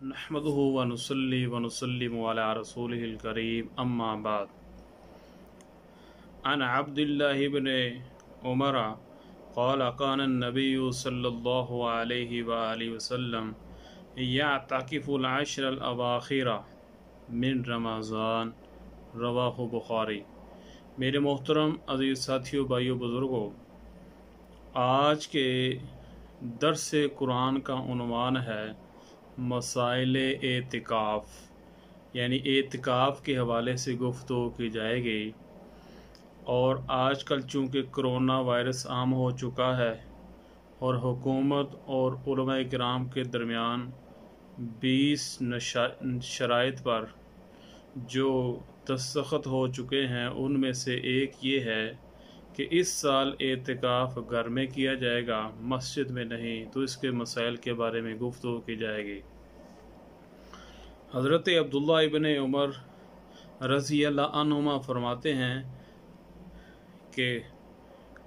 नहमदुहु व नुसल्ली व नुसल्लिमु अला रसूलिहिल करीम अम्मा बाद। अन अब्दुल्लाह इब्न उमर क़ाल कान नबिय्यु सल्लल्लाहु अलैहि व आलिहि वसल्लम यअतकिफुल अश्रल अवाखिर मिन रमज़ान, रवाहु बुखारी। मेरे मोहतरम अज़ीज़ साथियों, भाइयों, बुज़ुर्गों, आज के दर्स कुरान का उन्वान है मसाइल एतिकाफ़, यानी एतिकाफ़ के हवाले से गुफ्तगू की जाएगी। और आजकल चूँकि कोरोना वायरस आम हो चुका है और हुकूमत और उलमा किराम के दरमियान 20 शराइत पर जो दस्तखत हो चुके हैं, उनमें से एक ये है कि इस साल एतिकाफ़ घर में किया जाएगा, मस्जिद में नहीं। तो इसके मसाइल के बारे में गुफ्तगू की जाएगी। हज़रत अब्दुल्लाह इब्न उमर रज़ी अल्लाह अन्हुमा फरमाते हैं कि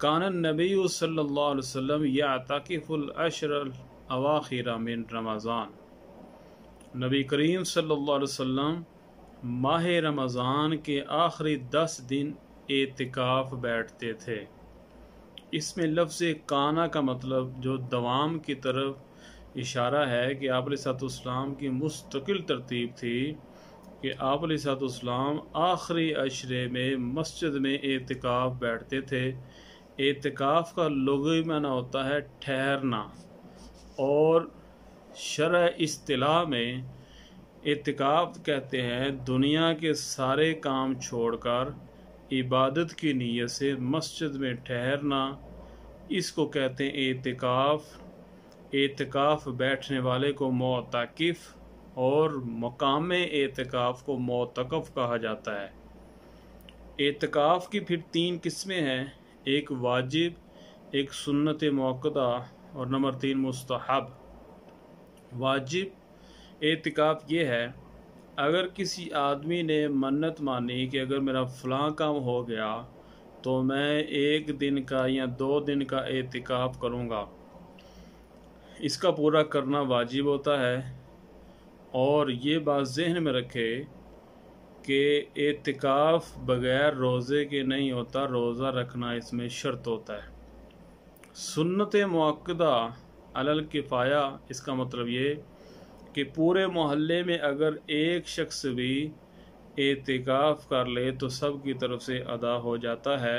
कानन नबी सल्लल्लाहु अलैहि वसल्लम यअतकिफुल अश्रल अवाखिर मिन रमज़ान, नबी करीम सल्लल्लाहु अलैहि वसल्लम माह रमज़ान के आखिरी 10 दिन एतिकाफ़ बैठते थे। इसमें लफ्ज़ काना का मतलब जो दवाम की तरफ इशारा है कि आप अलैहिस्सलाम की मुस्तकिल तरतीब थी कि आप अलैहिस्सलाम आखिरी अशरे में मस्जिद में एतिकाफ़ बैठते थे। एतिकाफ़ का लुग़वी माना होता है ठहरना, और शरअ इस्तिलाह में एतिकाफ़ कहते हैं दुनिया के सारे काम छोड़कर इबादत की नीयत से मस्जिद में ठहरना। इसको कहते हैं एतिकाफ़। एतिकाफ़ बैठने वाले को मोअतकिफ़ और मकाम एतिकाफ़ को मोअतकफ़ कहा जाता है। एतिकाफ़ की फिर 3 किस्में हैं, एक वाजिब, एक सुन्नत मुअक्कदा और नंबर 3 मुस्तहब। वाजिब एतिकाफ़ ये है, अगर किसी आदमी ने मन्नत मानी कि अगर मेरा फ़लाँ काम हो गया तो मैं 1 दिन का या 2 दिन का एतिकाफ़ करूँगा, इसका पूरा करना वाजिब होता है। और ये बात ज़हन में रखे कि एतिकाफ़ बग़ैर रोज़े के नहीं होता, रोज़ा रखना इसमें शर्त होता है। सुन्नत मुअक्कदा अलल किफ़ाया, इसका मतलब ये कि पूरे मोहल्ले में अगर एक शख्स भी एतिकाफ़ कर ले तो सब की तरफ से अदा हो जाता है।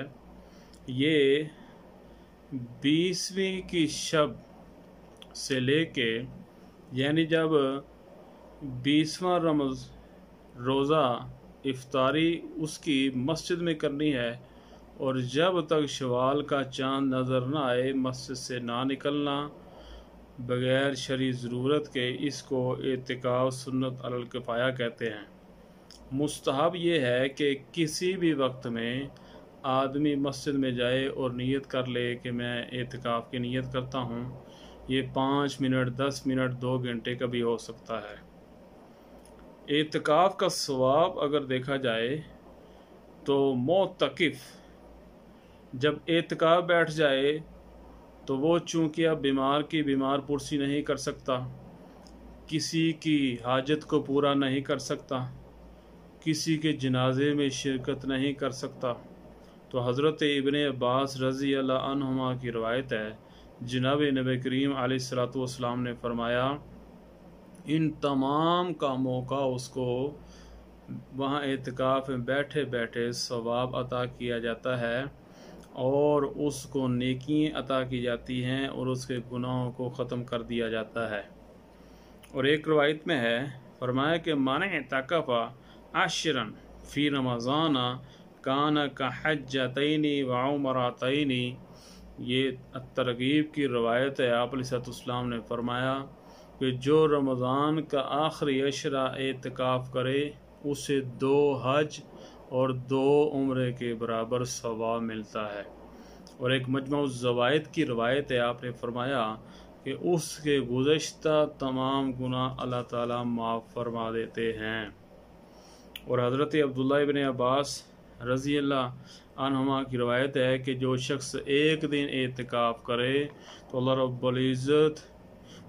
ये 20वीं की शब से लेके, यानी जब 20वां रोज़ा इफ्तारी उसकी मस्जिद में करनी है, और जब तक शवाल का चाँद नज़र न आए मस्जिद से ना निकलना बग़ैर शरई ज़रूरत के, इसको एतिकाफ़ सुन्नत अलल किफ़ाया कहते हैं। मुस्तहब ये है कि किसी भी वक्त में आदमी मस्जिद में जाए और नियत कर ले कि मैं एतिकाफ़ की नियत करता हूँ। ये 5 मिनट, 10 मिनट, 2 घंटे का भी हो सकता है। एतिकाफ़ का सवाब अगर देखा जाए तो मोअतकिफ़ जब एतिकाफ़ बैठ जाए तो वो चूँकि अब बीमार की बीमार पुरसी नहीं कर सकता, किसी की हाजत को पूरा नहीं कर सकता, किसी के जनाजे में शिरकत नहीं कर सकता, तो हज़रत इब्न अब्बास रज़ी अल्लाह अन्हुमा की रवायत है, जनाब नबी करीम अलैहिस्सलातु वस्सलाम ने फरमाया इन तमाम कामों का उसको वहाँ एतिकाफ़ में बैठे बैठे सवाब अता किया जाता है, और उसको नेकियां अता की जाती हैं, और उसके गुनाहों को ख़त्म कर दिया जाता है। और एक रवायत में है, फरमाया कि माने एतिकाफ़ा अशरन फ़ी रमज़ान कान का हज्जतैनी व उमरतैनी। ये तरगीब की रवायत है। आप अलैहिस्सलाम ने फरमाया कि जो रमज़ान का आखिरी अशरा एतिकाफ़ करे उसे 2 हज और 2 उम्रे के बराबर सवाब मिलता है। और एक मजमू ज़वाइद की रवायत है, आपने फरमाया कि उसके गुज़श्ता तमाम गुनाह अल्लाह ताला माफ़ फरमा देते हैं। और हज़रत अब्दुल्लाह इब्न अब्बास रज़ी अल्लाह अन्हुमा की रवायत है कि जो शख्स 1 दिन एतिकाफ़ करे तो अल्लाह रब्बुल इज़्ज़त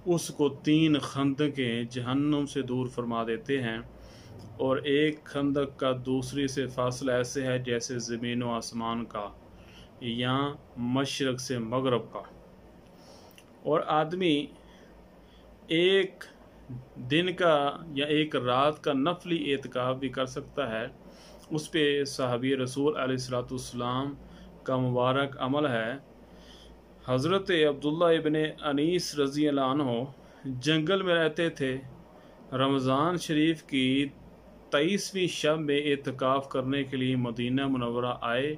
उसको 3 खंदकें जहन्नुम से दूर फरमा देते हैं, और एक खंदक का दूसरी से फासला ऐसे है जैसे ज़मीन व आसमान का या मशरक़ से मगरब का। और आदमी एक दिन का या एक रात का नफली एतकाफ़ भी कर सकता है। उस पे सहाबी रसूल अलैहिस्सलाम का मुबारक अमल है। हज़रत अब्दुल्ला इब्ने अनीस रज़ी अल्लाह अन्हु जंगल में रहते थे। रमज़ान शरीफ की 23वीं शब में एतकाफ़ करने के लिए मदीना मुनव्वरा आए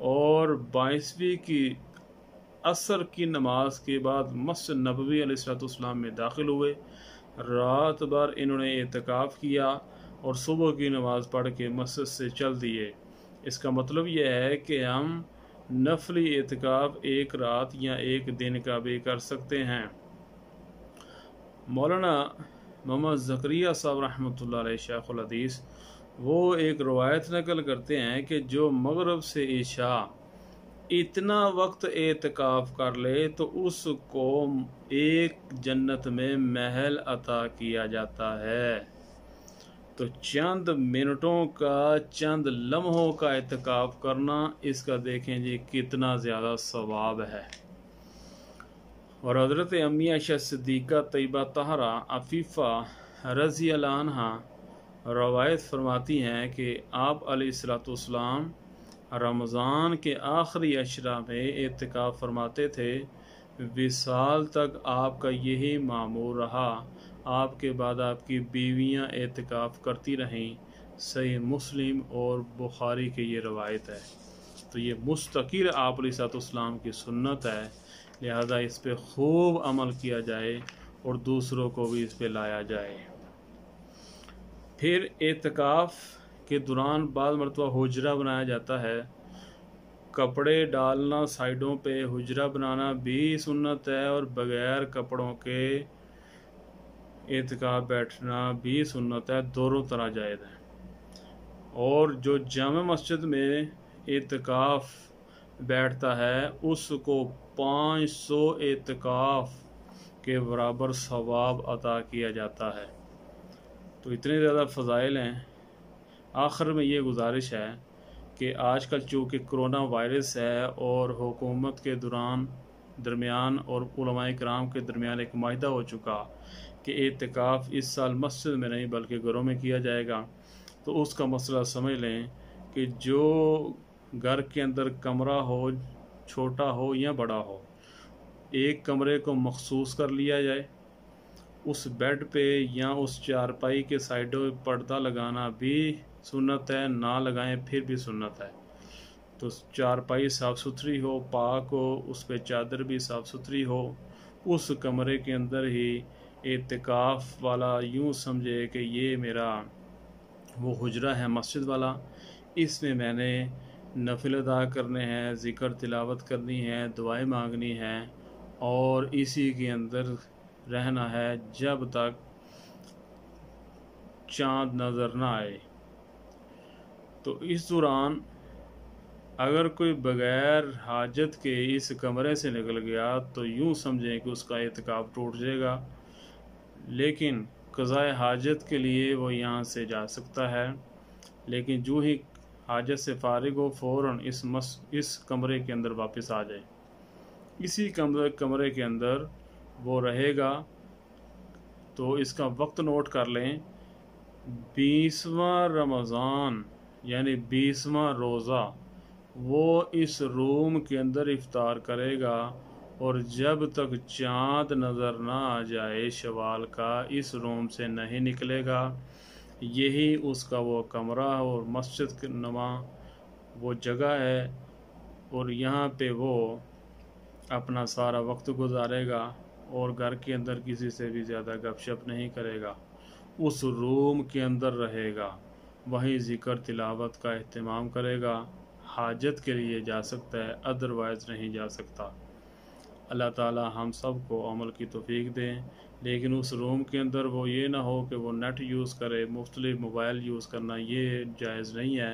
और 22वीं की असर की नमाज के बाद मस्जिद नबवी अलैहिस्सलाम में दाखिल हुए। रात भर इन्होंने एतकाफ़ किया और सुबह की नमाज़ पढ़ के मस्जिद से चल दिए। इसका मतलब यह है कि हम नफली एतकाफ़ एक रात या एक दिन का भी कर सकते हैं। मौलाना मोहम्मद ज़करिया साहब रहमतुल्लाह अलैह शेखुल हदीस वो एक रवायत नकल करते हैं कि जो मगरब से इशा इतना वक्त एतकाफ़ कर ले तो उसको एक जन्नत में महल अता किया जाता है। तो चंद मिनटों का, चंद लम्हों का एतकाफ़ करना, इसका देखें जी कितना ज़्यादा सवाब है। और हज़रत अम्मी आयशा सिद्दीक़ा तैयबा तहरा अफ़ीफ़ा रज़ी अल्लाह अन्हा रवायत फरमाती हैं कि आप अलैहिस्सलाम रमज़ान के आखिरी अशरा में एतकाफ़ फरमाते थे। विसाल तक आपका यही मामूल रहा। आपके बाद आपकी बीवियां एतकाफ़ करती रहें। सही मुस्लिम और बुखारी की ये रवायत है। तो ये मुस्तकिल आप अलैहिस्सलाम की सुन्नत है, लिहाजा इस पे खूब अमल किया जाए और दूसरों को भी इस पे लाया जाए। फिर एतकाफ़ के दौरान बाद मरतबा हुजरा बनाया जाता है। कपड़े डालना साइडों पे, हुजरा बनाना भी सुन्नत है, और बग़ैर कपड़ों के एतकाफ़ बैठना भी सुन्नत है। दोनों तरह जायज़ है। और जो जामा मस्जिद में एतकाफ़ बैठता है उसको 500 एतकाफ़ के बराबर सवाब अता किया जाता है। तो इतने ज़्यादा फ़ज़ाइल हैं। आखिर में ये गुजारिश है कि आजकल चूँकि कोरोना वायरस है और हुकूमत के दरमियान और उलमाए किराम के दरमियान एक माहिदा हो चुका कि एतकाफ़ इस साल मस्जिद में नहीं बल्कि घरों में किया जाएगा, तो उसका मसला समझ लें कि जो घर के अंदर कमरा हो, छोटा हो या बड़ा हो, एक कमरे को मखसूस कर लिया जाए। उस बेड पे या उस चारपाई के साइडों पर्दा लगाना भी सुन्नत है, ना लगाएं फिर भी सुन्नत है। तो चारपाई साफ़ सुथरी हो, पाक हो, उस पे चादर भी साफ़ सुथरी हो। उस कमरे के अंदर ही एतकाफ़ वाला यूँ समझे कि ये मेरा वो हुजरा है मस्जिद वाला, इसमें मैंने नफिल अदा करने हैं, ज़िक्र तिलावत करनी है, दुआएं मांगनी हैं, और इसी के अंदर रहना है जब तक चाँद नज़र ना आए। तो इस दौरान अगर कोई बग़ैर हाजत के इस कमरे से निकल गया तो यूँ समझें कि उसका एतकाफ़ टूट जाएगा, लेकिन क़ज़ाए हाजत के लिए वो यहाँ से जा सकता है। लेकिन जो ही हाजत से फ़ारिग हो फ़ौरन इस कमरे के अंदर वापस आ जाए। इसी कमरे के अंदर वो रहेगा। तो इसका वक्त नोट कर लें, 20वां रमज़ान यानी 20वां रोज़ा वो इस रूम के अंदर इफ्तार करेगा, और जब तक चाँद नज़र ना आ जाए शवाल का, इस रूम से नहीं निकलेगा। यही उसका वो कमरा और मस्जिद के नुमा वो जगह है, और यहाँ पे वो अपना सारा वक्त गुजारेगा और घर के अंदर किसी से भी ज़्यादा गपशप नहीं करेगा। उस रूम के अंदर रहेगा, वहीं ज़िक्र तिलावत का एहतमाम करेगा। हाजत के लिए जा सकता है, अदरवाइज़ नहीं जा सकता। अल्लाह ताला हम सब को अमल की तौफीक दें। लेकिन उस रूम के अंदर वो ये ना हो कि वो नेट यूज़ करे, मुख्तलिफ मोबाइल यूज़ करना ये जायज़ नहीं है,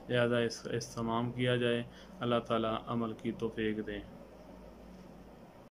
लिहाजा इसका इस्तेमाल किया जाए। अल्लाह ताला अमल की तौफीक दें।